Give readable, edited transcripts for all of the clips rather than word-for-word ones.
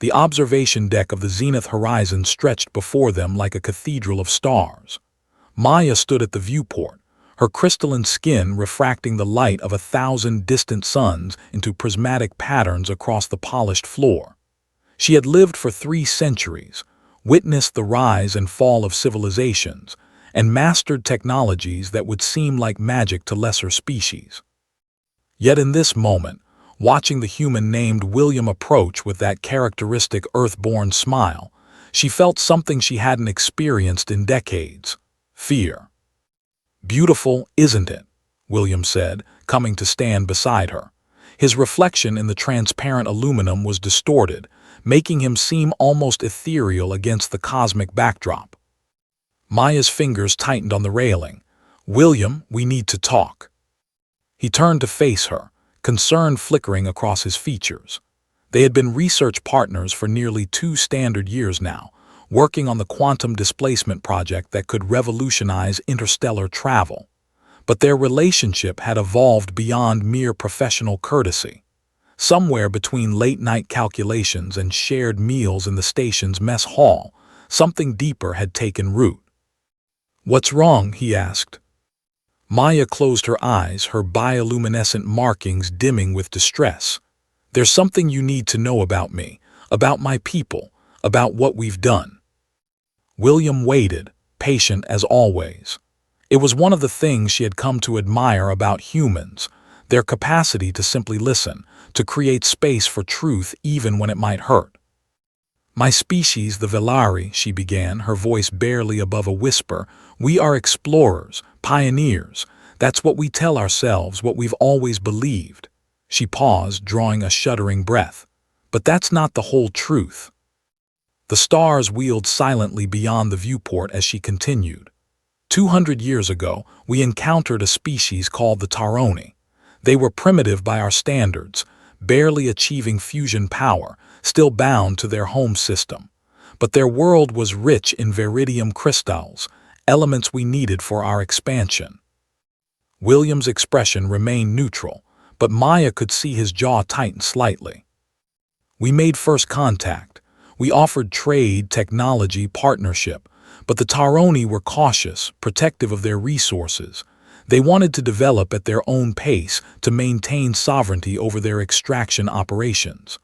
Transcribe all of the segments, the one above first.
The observation deck of the zenith horizon stretched before them like a cathedral of stars. Maya stood at the viewport, her crystalline skin refracting the light of 1,000 distant suns into prismatic patterns across the polished floor. She had lived for 3 centuries, witnessed the rise and fall of civilizations, and mastered technologies that would seem like magic to lesser species. Yet in this moment, watching the human named William approach with that characteristic earth-born smile, she felt something she hadn't experienced in decades: fear. "Beautiful, isn't it?" William said, coming to stand beside her. His reflection in the transparent aluminum was distorted, making him seem almost ethereal against the cosmic backdrop. Maya's fingers tightened on the railing. "William, we need to talk." He turned to face her, concern flickering across his features. They had been research partners for nearly 2 standard years now, working on the quantum displacement project that could revolutionize interstellar travel. But their relationship had evolved beyond mere professional courtesy. Somewhere between late-night calculations and shared meals in the station's mess hall, something deeper had taken root. "What's wrong?" he asked. Maya closed her eyes, her bioluminescent markings dimming with distress. "There's something you need to know about me, about my people, about what we've done." William waited, patient as always. It was one of the things she had come to admire about humans, their capacity to simply listen, to create space for truth even when it might hurt. "My species, the Velari," she began, her voice barely above a whisper, "we are explorers, pioneers. That's what we tell ourselves, what we've always believed." She paused, drawing a shuddering breath. "But that's not the whole truth." The stars wheeled silently beyond the viewport as she continued. 200 years ago, we encountered a species called the Taroni. They were primitive by our standards, barely achieving fusion power, still bound to their home system. But their world was rich in veridium crystals, elements we needed for our expansion. William's expression remained neutral, but Maya could see his jaw tighten slightly. "We made first contact. We offered trade, technology, partnership, but the Taroni were cautious, protective of their resources. They wanted to develop at their own pace to maintain sovereignty over their extraction operations."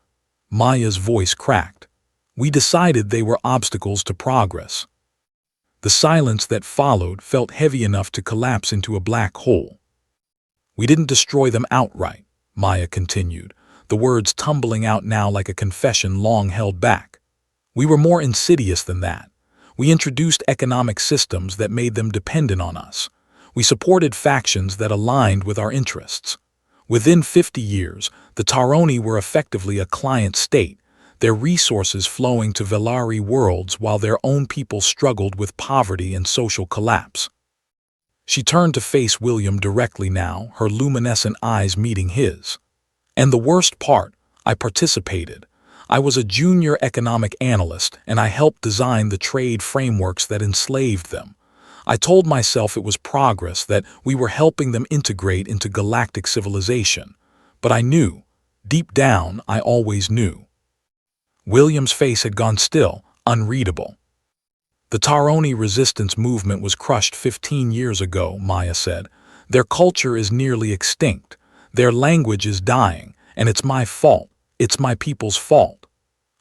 Maya's voice cracked. "We decided they were obstacles to progress." The silence that followed felt heavy enough to collapse into a black hole. "We didn't destroy them outright," Maya continued, the words tumbling out now like a confession long held back. "We were more insidious than that. We introduced economic systems that made them dependent on us. We supported factions that aligned with our interests. Within 50 years, the Taroni were effectively a client state, their resources flowing to Velari worlds while their own people struggled with poverty and social collapse." She turned to face William directly now, her luminescent eyes meeting his. "And the worst part, I participated. I was a junior economic analyst, and I helped design the trade frameworks that enslaved them. I told myself it was progress, that we were helping them integrate into galactic civilization. But I knew, deep down, I always knew." William's face had gone still, unreadable. "The Taroni resistance movement was crushed 15 years ago," Maya said. "Their culture is nearly extinct. Their language is dying, and it's my fault. It's my people's fault."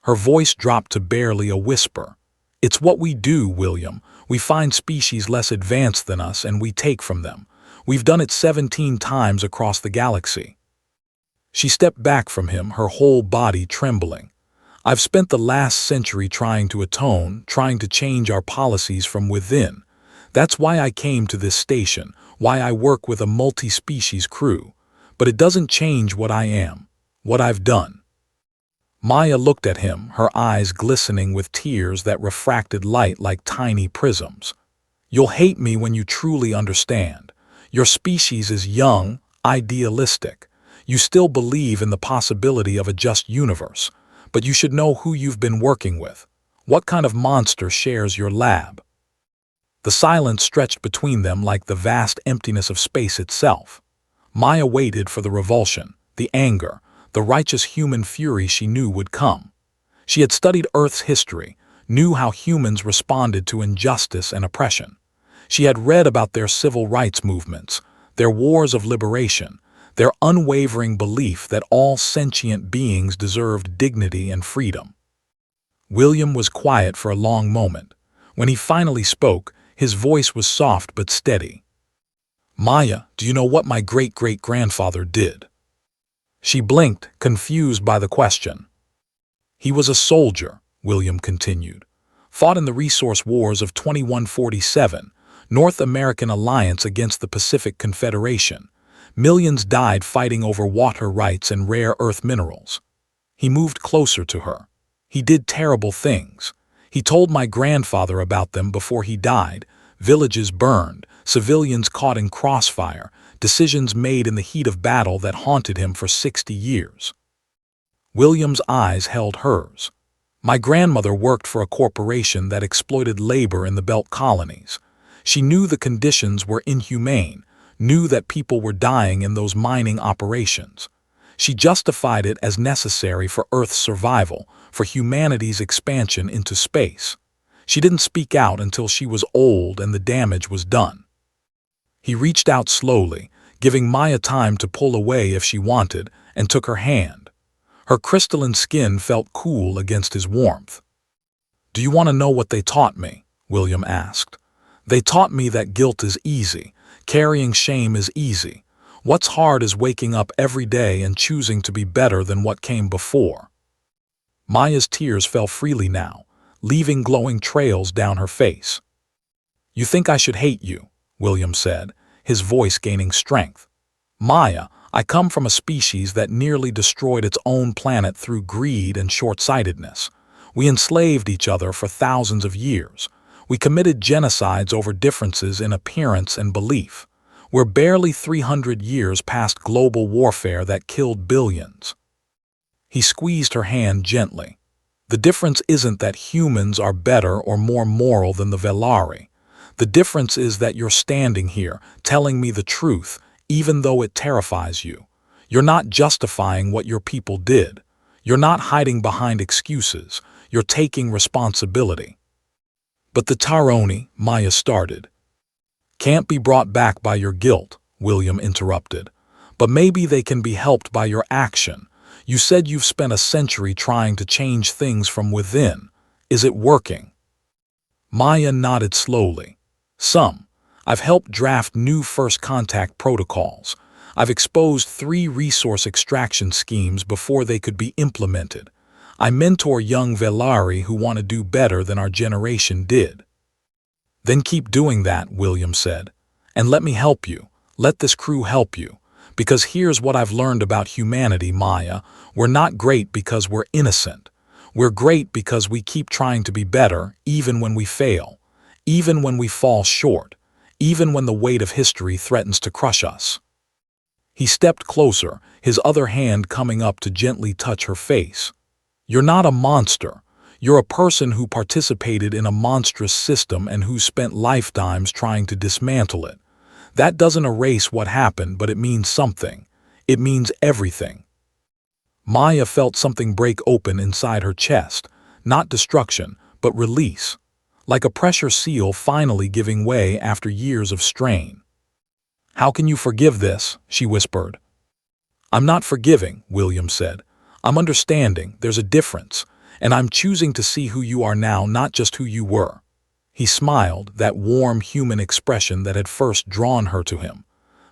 Her voice dropped to barely a whisper. "It's what we do, William. We find species less advanced than us and we take from them. We've done it 17 times across the galaxy." She stepped back from him, her whole body trembling. "I've spent the last century trying to atone, trying to change our policies from within. That's why I came to this station, why I work with a multi-species crew. But it doesn't change what I am, what I've done." Maya looked at him, her eyes glistening with tears that refracted light like tiny prisms. "You'll hate me when you truly understand. Your species is young, idealistic. You still believe in the possibility of a just universe. But you should know who you've been working with. What kind of monster shares your lab?" The silence stretched between them like the vast emptiness of space itself. Maya waited for the revulsion, the anger, the righteous human fury she knew would come. She had studied Earth's history, knew how humans responded to injustice and oppression. She had read about their civil rights movements, their wars of liberation, their unwavering belief that all sentient beings deserved dignity and freedom. William was quiet for a long moment. When he finally spoke, his voice was soft but steady. "Maya, do you know what my great-great-grandfather did?" She blinked, confused by the question. "He was a soldier," William continued. "Fought in the resource wars of 2147, North American alliance against the Pacific Confederation. Millions died fighting over water rights and rare earth minerals. He moved closer to her. He did terrible things. He told my grandfather about them before he died. Villages burned, civilians caught in crossfire, decisions made in the heat of battle that haunted him for 60 years. William's eyes held hers. "My grandmother worked for a corporation that exploited labor in the Belt colonies. She knew the conditions were inhumane, knew that people were dying in those mining operations. She justified it as necessary for Earth's survival, for humanity's expansion into space. She didn't speak out until she was old and the damage was done." He reached out slowly, giving Maya time to pull away if she wanted, and took her hand. Her crystalline skin felt cool against his warmth. "Do you want to know what they taught me?" William asked. "They taught me that guilt is easy, carrying shame is easy. What's hard is waking up every day and choosing to be better than what came before." Maya's tears fell freely now, leaving glowing trails down her face. "You think I should hate you," William said, his voice gaining strength. "Maya, I come from a species that nearly destroyed its own planet through greed and short-sightedness. We enslaved each other for thousands of years. We committed genocides over differences in appearance and belief. We're barely 300 years past global warfare that killed billions." He squeezed her hand gently. "The difference isn't that humans are better or more moral than the Velari. The difference is that you're standing here, telling me the truth, even though it terrifies you. You're not justifying what your people did. You're not hiding behind excuses. You're taking responsibility." "But the Taroni," Maya started. "Can't be brought back by your guilt," William interrupted. "But maybe they can be helped by your action. You said you've spent a century trying to change things from within. Is it working?" Maya nodded slowly. "Some. I've helped draft new first contact protocols. I've exposed 3 resource extraction schemes before they could be implemented. I mentor young Velari who want to do better than our generation did." "Then keep doing that," William said. "And let me help you. Let this crew help you. Because here's what I've learned about humanity, Maya. We're not great because we're innocent. We're great because we keep trying to be better, even when we fail, even when we fall short, even when the weight of history threatens to crush us." He stepped closer, his other hand coming up to gently touch her face. "You're not a monster. You're a person who participated in a monstrous system and who spent lifetimes trying to dismantle it. That doesn't erase what happened, but it means something. It means everything." Maya felt something break open inside her chest, not destruction, but release, like a pressure seal finally giving way after years of strain. "How can you forgive this?" she whispered. "I'm not forgiving," William said. "I'm understanding there's a difference, and I'm choosing to see who you are now, not just who you were." He smiled, that warm human expression that had first drawn her to him.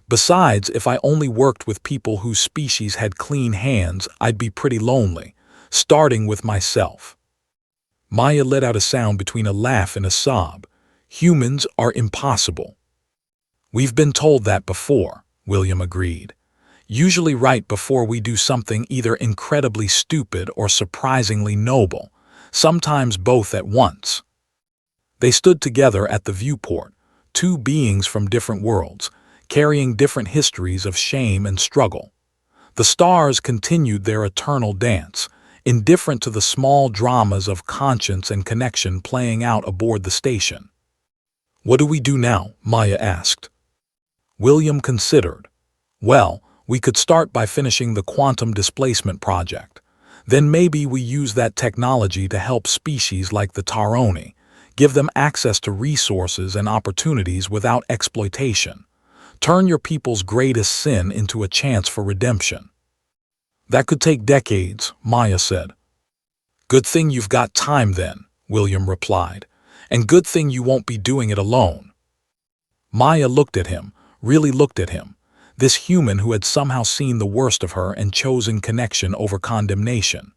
"Besides, if I only worked with people whose species had clean hands, I'd be pretty lonely, starting with myself." Maya let out a sound between a laugh and a sob. "Humans are impossible." "We've been told that before," William agreed. "Usually right before we do something either incredibly stupid or surprisingly noble, sometimes both at once." They stood together at the viewport, 2 beings from different worlds, carrying different histories of shame and struggle. The stars continued their eternal dance, indifferent to the small dramas of conscience and connection playing out aboard the station. "What do we do now?" Maya asked. William considered. "Well, we could start by finishing the quantum displacement project. Then maybe we use that technology to help species like the Taroni, give them access to resources and opportunities without exploitation. Turn your people's greatest sin into a chance for redemption. That could take decades, Maya said. Good thing you've got time then, William replied, and good thing you won't be doing it alone. Maya looked at him, really looked at him, this human who had somehow seen the worst of her and chosen connection over condemnation.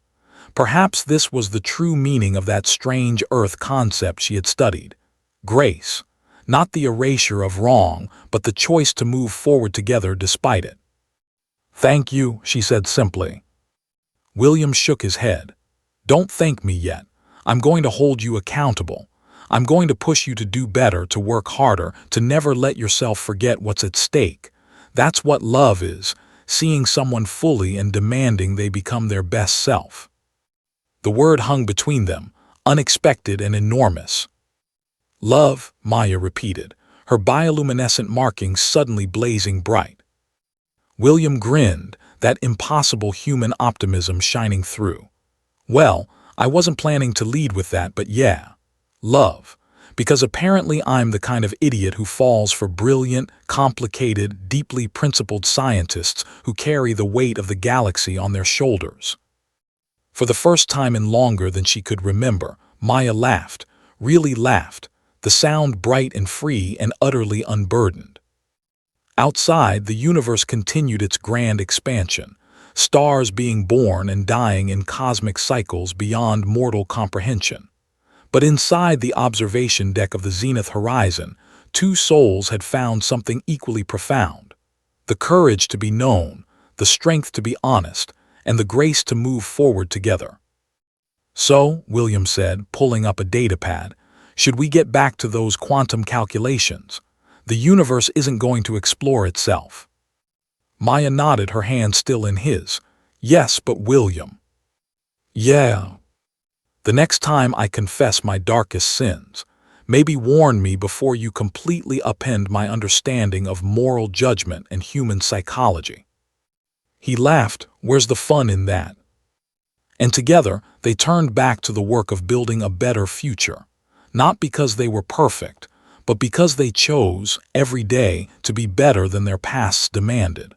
Perhaps this was the true meaning of that strange earth concept she had studied. Grace. Not the erasure of wrong, but the choice to move forward together despite it. Thank you, she said simply. William shook his head. Don't thank me yet. I'm going to hold you accountable. I'm going to push you to do better, to work harder, to never let yourself forget what's at stake. That's what love is, seeing someone fully and demanding they become their best self. The word hung between them, unexpected and enormous. Love, Maya repeated, her bioluminescent markings suddenly blazing bright. William grinned, that impossible human optimism shining through. Well, I wasn't planning to lead with that, but yeah. Love. Because apparently I'm the kind of idiot who falls for brilliant, complicated, deeply principled scientists who carry the weight of the galaxy on their shoulders. For the first time in longer than she could remember, Maya laughed, really laughed, the sound bright and free and utterly unburdened. Outside, the universe continued its grand expansion, stars being born and dying in cosmic cycles beyond mortal comprehension. But inside the observation deck of the zenith horizon, two souls had found something equally profound: the courage to be known, the strength to be honest, and the grace to move forward together. So, William said, pulling up a datapad, should we get back to those quantum calculations? The universe isn't going to explore itself. Maya nodded, her hand still in his. Yes, but William. Yeah. The next time I confess my darkest sins, maybe warn me before you completely upend my understanding of moral judgment and human psychology. He laughed. Where's the fun in that? And together, they turned back to the work of building a better future, not because they were perfect, but because they chose, every day, to be better than their pasts demanded.